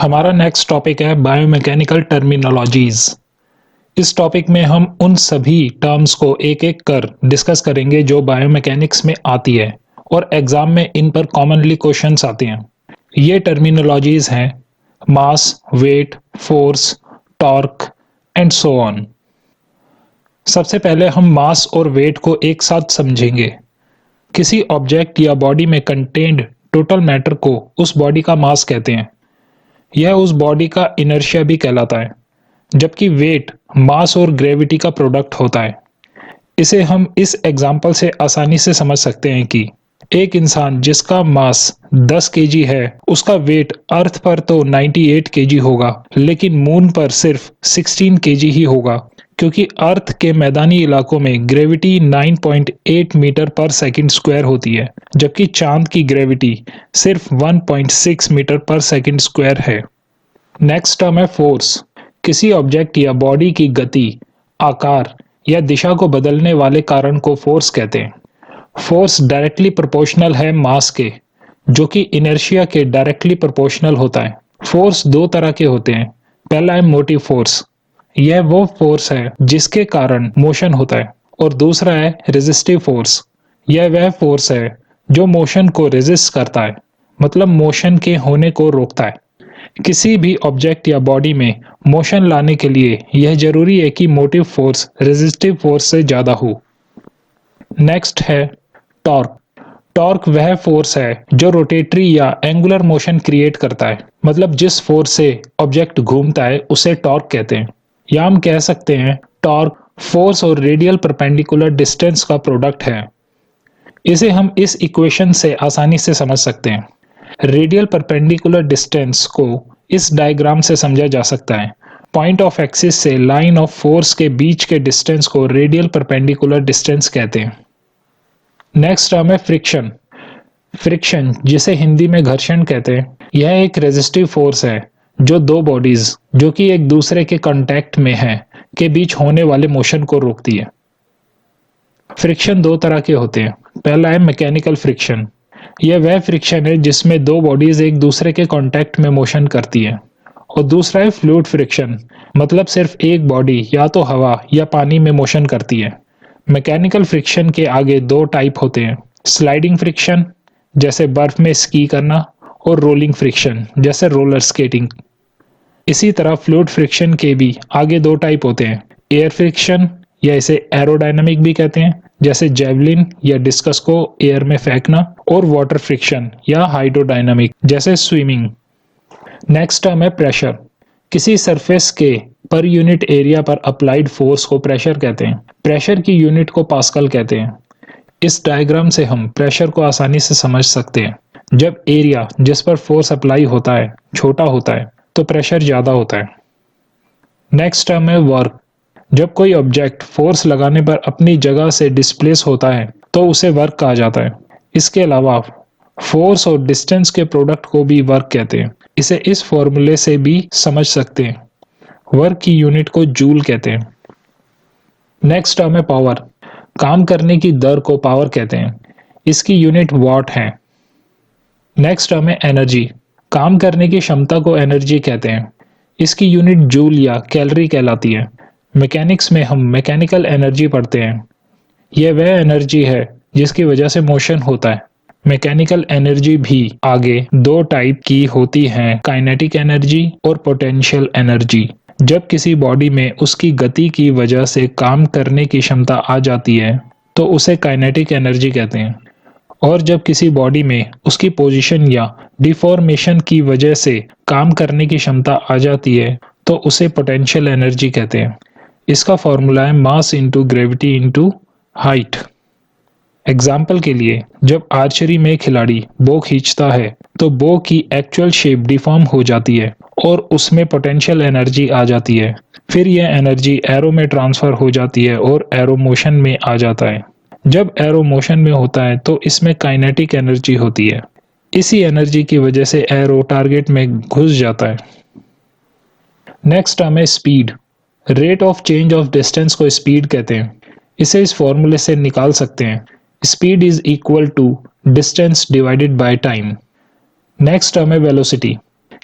हमारा next topic है biomechanical terminologies. इस टॉपिक में हम उन सभी टर्म्स को एक एक कर डिस्कस करेंगे जो बायोमैकेनिक्स में आती है और एग्जाम में इन पर कॉमनली क्वेश्चंस आते हैं। ये टर्मिनोलॉजीज हैं mass, weight, force, torque and so on. सबसे पहले हम मास और वेट को एक साथ समझेंगे। किसी ऑब्जेक्ट या बॉडी में कंटेन्ड टोटल मैटर को उस बॉडी का मास कहते हैं। यह उस बॉडी का इनर्शिया भी कहलाता है, जबकि वेट मास और ग्रेविटी का प्रोडक्ट होता है। इसे हम इस एग्जाम्पल से आसानी से समझ सकते हैं कि एक इंसान जिसका मास 10 केजी है, उसका वेट अर्थ पर तो 98 केजी होगा, लेकिन मून पर सिर्फ 16 केजी ही होगा, क्योंकि अर्थ के मैदानी इलाकों में ग्रेविटी 9.8 मीटर पर सेकंड स्क्वायर होती है, जबकि चांद की ग्रेविटी सिर्फ 1.6 मीटर पर सेकंड स्क्वायर है। नेक्स्ट टर्म है फोर्स। किसी ऑब्जेक्ट या बॉडी की गति, आकार या दिशा को बदलने वाले कारण को फोर्स कहते हैं। फोर्स डायरेक्टली प्रोपोर्शनल है मास के, जो कि इनर्शिया के डायरेक्टली प्रोपोर्शनल होता है। फोर्स दो तरह के होते हैं। पहला है मोटिव फोर्स, यह वो फोर्स है जिसके कारण मोशन होता है, और दूसरा है रेजिस्टिव फोर्स, यह वह फोर्स है जो मोशन को रेजिस्ट करता है, मतलब मोशन के होने को रोकता है। किसी भी ऑब्जेक्ट या बॉडी में मोशन लाने के लिए यह जरूरी है कि मोटिव फोर्स रेजिस्टिव फोर्स से ज्यादा हो। नेक्स्ट है टॉर्क। टॉर्क वह फोर्स है जो रोटेटरी या एंगुलर मोशन क्रिएट करता है, मतलब जिस फोर्स से ऑब्जेक्ट घूमता है उसे टॉर्क कहते हैं। या हम कह सकते हैं टॉर्क फोर्स और रेडियल परपेंडिकुलर डिस्टेंस का प्रोडक्ट है। इसे हम इस इक्वेशन से आसानी से समझ सकते हैं। रेडियल परपेंडिकुलर डिस्टेंस को इस डायग्राम से समझा जा सकता है। पॉइंट ऑफ एक्सिस से लाइन ऑफ फोर्स के बीच के डिस्टेंस को रेडियल परपेंडिकुलर डिस्टेंस कहते हैं। नेक्स्ट टर्म है फ्रिक्शन। फ्रिक्शन, जिसे हिंदी में घर्षण कहते हैं, यह एक रेजिस्टिव फोर्स है जो दो बॉडीज जो कि एक दूसरे के कांटेक्ट में हैं के बीच होने वाले मोशन को रोकती है। फ्रिक्शन दो तरह के होते हैं। पहला है मैकेनिकल फ्रिक्शन। यह वह फ्रिक्शन है जिसमें दो बॉडीज एक दूसरे के कांटेक्ट में मोशन करती है। और दूसरा है फ्लूइड फ्रिक्शन, मतलब सिर्फ एक बॉडी या तो हवा या पानी में मोशन करती है। मैकेनिकल फ्रिक्शन के आगे दो टाइप होते हैं, स्लाइडिंग फ्रिक्शन जैसे बर्फ में स्की करना, और रोलिंग फ्रिक्शन जैसे रोलर स्केटिंग। इसी तरह फ्लूइड फ्रिक्शन के भी आगे दो टाइप होते हैं, एयर फ्रिक्शन या इसे एरोडायनामिक भी कहते हैं, जैसे जेवलिन या डिस्कस को एयर में फेंकना, और वाटर फ्रिक्शन या हाइड्रोडायनामिक जैसे स्विमिंग। नेक्स्ट टर्म है प्रेशर। किसी सरफेस के पर यूनिट एरिया पर अप्लाइड फोर्स को प्रेशर कहते हैं। प्रेशर की यूनिट को पास्कल कहते हैं। इस डायग्राम से हम प्रेशर को आसानी से समझ सकते हैं। जब एरिया जिस पर फोर्स अप्लाई होता है छोटा होता है तो प्रेशर ज्यादा होता है। नेक्स्ट टर्म है वर्क। जब कोई ऑब्जेक्ट फोर्स लगाने पर अपनी जगह से डिस्प्लेस होता है तो उसे वर्क कहा जाता है। इसके अलावा फोर्स और डिस्टेंस के प्रोडक्ट को भी वर्क कहते हैं। इसे इस फॉर्मूले से भी समझ सकते हैं। वर्क की यूनिट को जूल कहते हैं। नेक्स्ट टर्म है पावर। काम करने की दर को पावर कहते हैं। इसकी यूनिट वॉट है। नेक्स्ट टर्म है एनर्जी। काम करने की क्षमता को एनर्जी कहते हैं। इसकी यूनिट जूल या कैलोरी कहलाती है। मैकेनिक्स में हम मैकेनिकल एनर्जी पढ़ते हैं। यह वह एनर्जी है जिसकी वजह से मोशन होता है। मैकेनिकल एनर्जी भी आगे दो टाइप की होती हैं, काइनेटिक एनर्जी और पोटेंशियल एनर्जी। जब किसी बॉडी में उसकी गति की वजह से काम करने की क्षमता आ जाती है तो उसे काइनेटिक एनर्जी कहते हैं, और जब किसी बॉडी में उसकी पोजीशन या डिफॉर्मेशन की वजह से काम करने की क्षमता आ जाती है तो उसे पोटेंशियल एनर्जी कहते हैं। इसका फॉर्मूला है mass into gravity into height. Example के लिए, जब आर्चरी में खिलाड़ी बो खींचता है तो बो की एक्चुअल शेप डिफॉर्म हो जाती है और उसमें पोटेंशियल एनर्जी आ जाती है। फिर यह एनर्जी एरो में ट्रांसफर हो जाती है और एरो मोशन में आ जाता है। जब एरो मोशन में होता है तो इसमें काइनेटिक एनर्जी होती है। इसी एनर्जी की वजह से एरो टारगेट में घुस जाता है। नेक्स्ट टर्म है speed. Rate of change of distance को स्पीड कहते हैं। इसे इस फॉर्मूले से निकाल सकते हैं, speed is equal to distance divided by time. Next term है वेलोसिटी।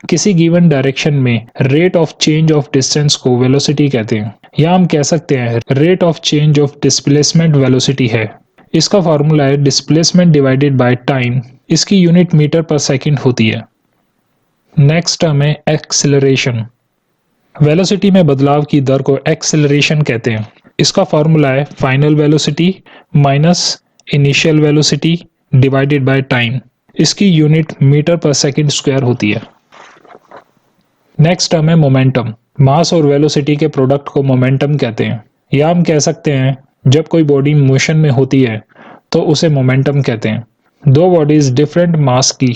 किसी गिवन डायरेक्शन में rate of change of distance को वेलोसिटी कहते हैं, या हम कह सकते हैं rate of change of displacement velocity है। इसका फॉर्मूला है डिस्प्लेसमेंट डिवाइडेड बाय टाइम। इसकी यूनिट मीटर पर सेकंड होती है। नेक्स्ट टर्म है एक्सेलरेशन। वेलोसिटी में बदलाव की दर को एक्सेलरेशन कहते हैं। इसका फॉर्मूला है final velocity minus initial velocity divided by time. इसकी यूनिट मीटर पर सेकंड स्क्वायर होती है। नेक्स्ट टर्म है मोमेंटम। मास और वेलोसिटी के प्रोडक्ट को मोमेंटम कहते हैं, या हम कह सकते हैं जब कोई बॉडी मोशन में होती है तो उसे मोमेंटम कहते हैं। दो बॉडीज डिफरेंट मास की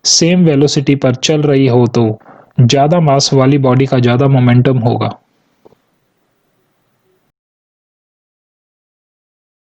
सेम वेलोसिटी पर चल रही हो तो ज्यादा मास वाली बॉडी का ज्यादा मोमेंटम होगा।